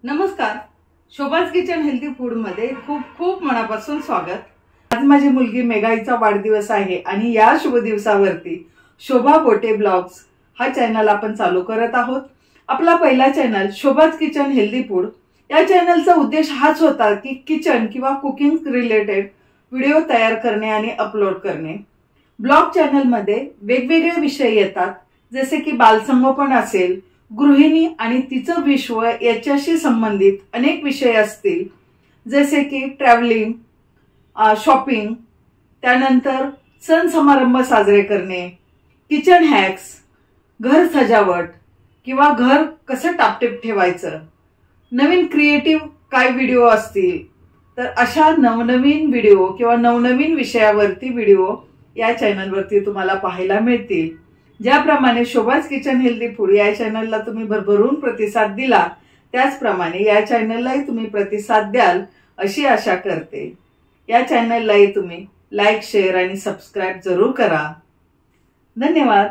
नमस्कार. शोभाज kitchen healthy food मध्ये खूप खूप मनापासून स्वागत. आज माझी मुलगी मेघाईचा वाढदिवस आहे आणि या शुभ दिवसावरती शोभा बोटे ब्लॉग्स हा चॅनल आपण चालू करत आहोत. आपला पहिला चॅनल शोभाज किचन हेल्दी फूड. या चॅनलचा उद्देश हाच होता की किचन किंवा कुकिंग रिलेटेड व्हिडिओ तयार करणे आणि अपलोड करणे. ब्लॉग चॅनल मध्ये वेगवेगळे विषय येतात, जसे की बालसंगोपन असेल, गृहिणी आणि तिचं विश्व याच्याशी संबंधित अनेक विषय असतील, जसे की ट्रॅव्हलिंग, शॉपिंग, त्यानंतर सण समारंभ साजरे करणे, किचन हॅक्स, घर सजावट किंवा घर कसं टापटीप ठेवायचं, नवीन क्रिएटिव्ह काय व्हिडिओ असतील, तर अशा नवनवीन व्हिडिओ किंवा नवनवीन विषयावरती व्हिडिओ या चॅनलवरती तुम्हाला पाहायला मिळतील. ज्याप्रमाणे शोभाज किचन हेल्दी फूड या चॅनलला तुम्ही भरभरून प्रतिसाद दिला, त्याचप्रमाणे या चॅनललाही तुम्ही प्रतिसाद द्याल अशी आशा करते. या चॅनललाही तुम्ही लाईक, शेअर आणि सबस्क्राईब जरूर करा. धन्यवाद.